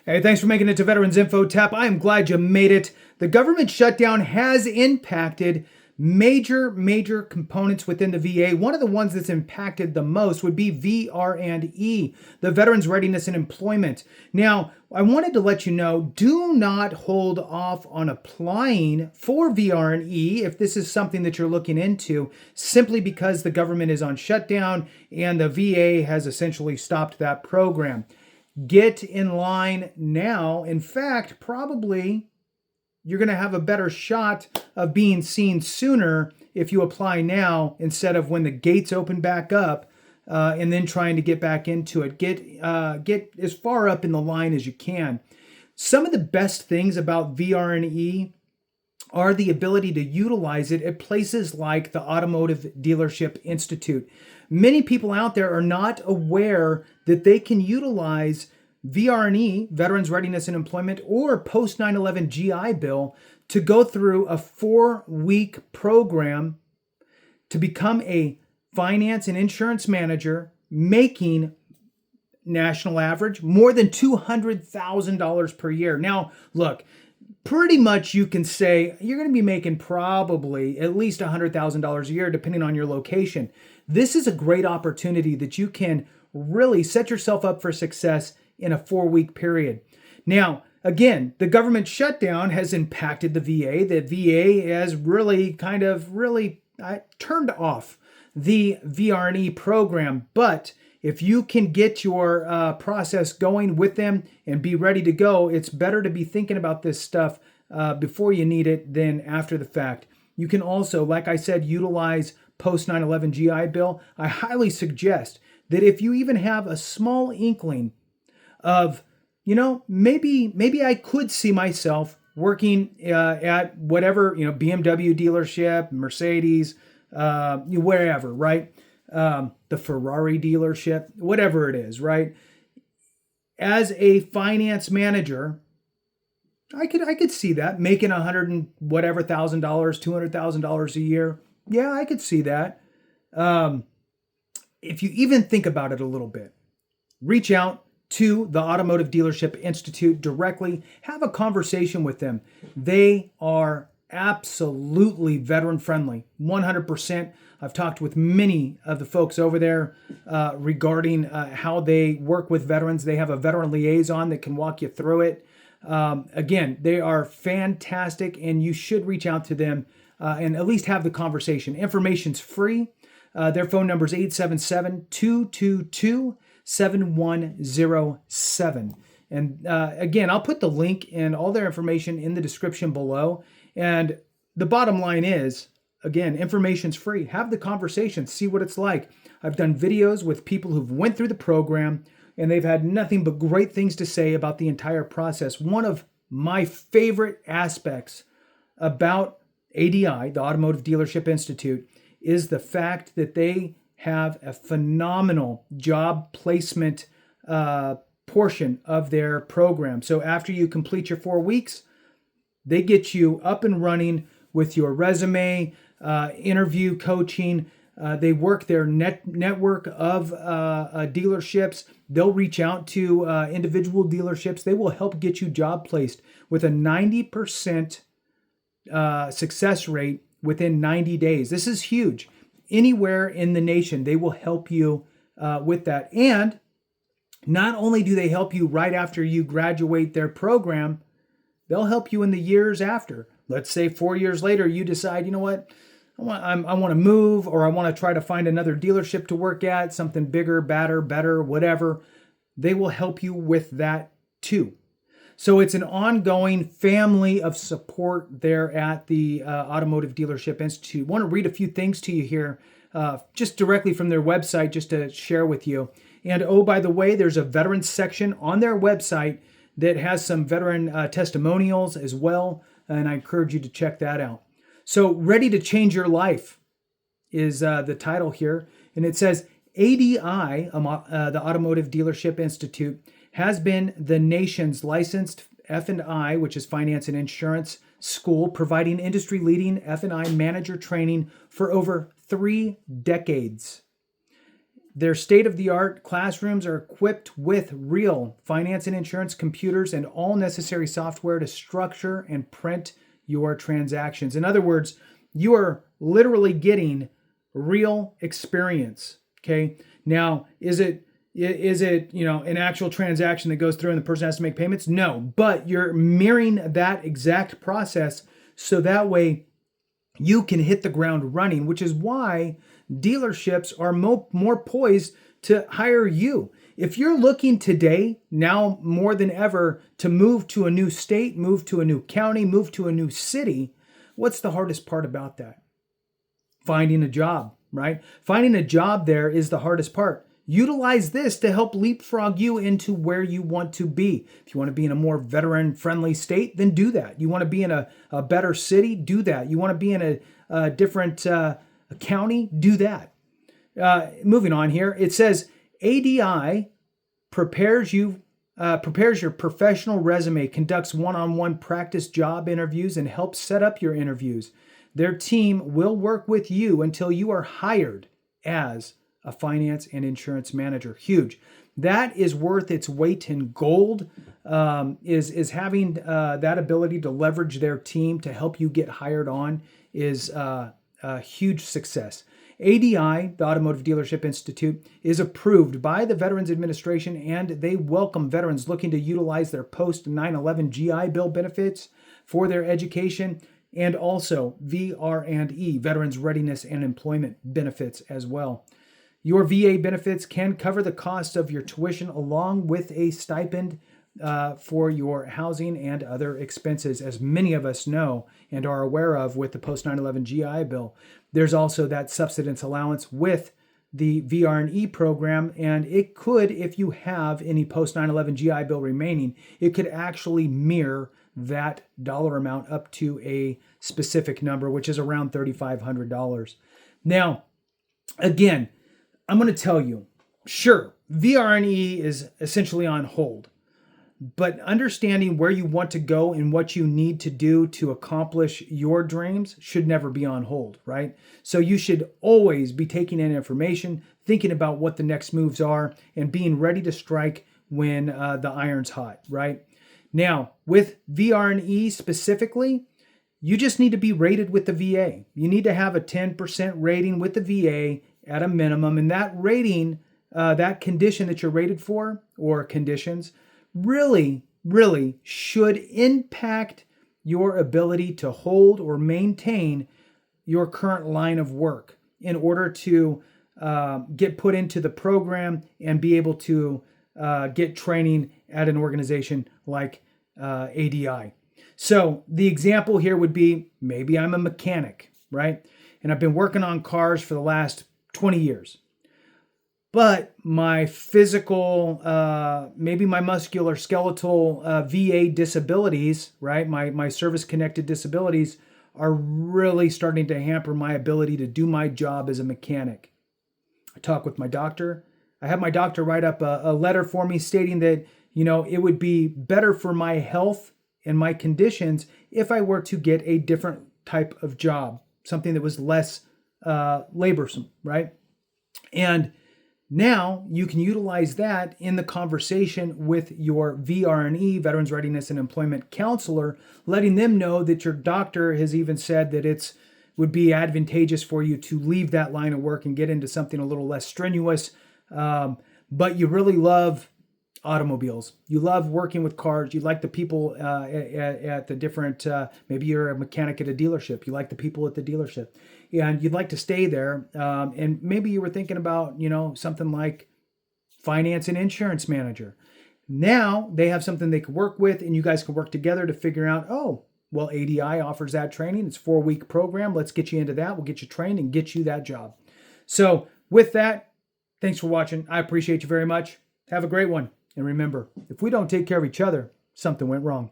Hey, thanks for making it to Veterans Info Tap. I am glad you made it. The government shutdown has impacted major components within the VA. One of the ones that's impacted the most would be VR&E, the Veterans Readiness and Employment. Now, I wanted to let you know, do not hold off on applying for VR&E if this is something that you're looking into, simply because the government is on shutdown and the VA has essentially stopped that program. Get in line now. In fact, probably you're going to have a better shot of being seen sooner if you apply now instead of when the gates open back up and then trying to get back into it. Get as far up in the line as you can. Some of the best things about VR&E are the ability to utilize it at places like the Automotive Dealership Institute. Many people out there are not aware that they can utilize VR&E, Veterans Readiness and Employment, or post 9/11 GI Bill to go through a 4-week program to become a finance and insurance manager, making national average more than $200,000 per year. Now, look, pretty much you can say you're going to be making probably at least $100,000 a year, depending on your location. This is a great opportunity that you can really set yourself up for success in a 4-week period. Now, again, the government shutdown has impacted the VA. The VA has really turned off the VR&E program. But if you can get your process going with them and be ready to go, it's better to be thinking about this stuff before you need it than after the fact. You can also, like I said, utilize post 9/11 GI Bill. I highly suggest that if you even have a small inkling of, maybe I could see myself working at whatever, BMW dealership, Mercedes, wherever, right? The Ferrari dealership, whatever it is, right? As a finance manager, I could see that making $100 and whatever thousand dollars, $200,000 a year. Yeah, I could see that. If you even think about it a little bit, reach out to the Automotive Dealership Institute directly. Have a conversation with them. They are absolutely veteran friendly, 100%. I've talked with many of the folks over there regarding how they work with veterans. They have a veteran liaison that can walk you through it. Again, they are fantastic, and you should reach out to them and at least have the conversation. Information's free. Their phone number is 877-222-7107. And again, I'll put the link and all their information in the description below. And the bottom line is, again, information's free. Have the conversation, see what it's like. I've done videos with people who've went through the program, and they've had nothing but great things to say about the entire process. One of my favorite aspects about ADI, the Automotive Dealership Institute, is the fact that they have a phenomenal job placement portion of their program. So after you complete your 4 weeks, they get you up and running with your resume, interview coaching. They work their network of dealerships. They'll reach out to individual dealerships. They will help get you job placed with a 90% success rate within 90 days. This is huge. Anywhere in the nation, they will help you with that. And not only do they help you right after you graduate their program, they'll help you in the years after. Let's say 4 years later, you decide, you know what, I want to move, or I want to try to find another dealership to work at, something bigger, better, whatever. They will help you with that too. So it's an ongoing family of support there at the Automotive Dealership Institute. I want to read a few things to you here, just directly from their website, just to share with you. And oh, by the way, there's a veterans section on their website that has some veteran testimonials as well, and I encourage you to check that out. So, Ready to Change Your Life is the title here, and it says ADI, the Automotive Dealership Institute, has been the nation's licensed F&I, which is finance and insurance school, providing industry-leading F&I manager training for over 3 decades. Their state-of-the-art classrooms are equipped with real finance and insurance computers and all necessary software to structure and print your transactions. In other words, you are literally getting real experience. Okay. Now, is it an actual transaction that goes through and the person has to make payments? No, but you're mirroring that exact process so that way you can hit the ground running, which is why dealerships are more poised to hire you. If you're looking today, now more than ever, to move to a new state, move to a new county, move to a new city, what's the hardest part about that? Finding a job, right? Finding a job there is the hardest part. Utilize this to help leapfrog you into where you want to be. If you want to be in a more veteran-friendly state, then do that. You want to be in a better city, do that. You want to be in a different county, do that. Moving on here, it says ADI prepares your professional resume, conducts one-on-one practice job interviews, and helps set up your interviews. Their team will work with you until you are hired as a finance and insurance manager. Huge. That is worth its weight in gold, is having that ability to leverage their team to help you get hired on is a huge success. ADI, the Automotive Dealership Institute, is approved by the Veterans Administration, and they welcome veterans looking to utilize their post-9/11 GI Bill benefits for their education, and also VR&E, Veterans Readiness and Employment benefits as well. Your VA benefits can cover the cost of your tuition along with a stipend for your housing and other expenses, as many of us know and are aware of with the post-9/11 GI Bill. There's also that subsistence allowance with the VR&E program, and it could, if you have any post-9/11 GI Bill remaining, it could actually mirror that dollar amount up to a specific number, which is around $3,500. Now, again, I'm going to tell you, sure, VR&E is essentially on hold, but understanding where you want to go and what you need to do to accomplish your dreams should never be on hold, right? So you should always be taking in information, thinking about what the next moves are, and being ready to strike when the iron's hot, right? Now, with VR&E specifically, you just need to be rated with the VA. You need to have a 10% rating with the VA at a minimum, and that rating, that condition that you're rated for, or conditions, really should impact your ability to hold or maintain your current line of work in order to get put into the program and be able to get training at an organization like ADI. So the example here would be, maybe I'm a mechanic, right? And I've been working on cars for the last 20 years. But my physical, maybe my muscular skeletal VA disabilities, right? My service-connected disabilities are really starting to hamper my ability to do my job as a mechanic. I talk with my doctor. I have my doctor write up a letter for me stating that, it would be better for my health and my conditions if I were to get a different type of job, something that was less laborsome, right? And now you can utilize that in the conversation with your VR&E, Veterans Readiness and Employment counselor, letting them know that your doctor has even said that would be advantageous for you to leave that line of work and get into something a little less strenuous. But you really love automobiles. You love working with cars. You like the people at the different, maybe you're a mechanic at a dealership. You like the people at the dealership. And you'd like to stay there. And maybe you were thinking about, something like finance and insurance manager. Now they have something they can work with, and you guys can work together to figure out, ADI offers that training. It's a 4-week program. Let's get you into that. We'll get you trained and get you that job. So with that, thanks for watching. I appreciate you very much. Have a great one. And remember, if we don't take care of each other, something went wrong.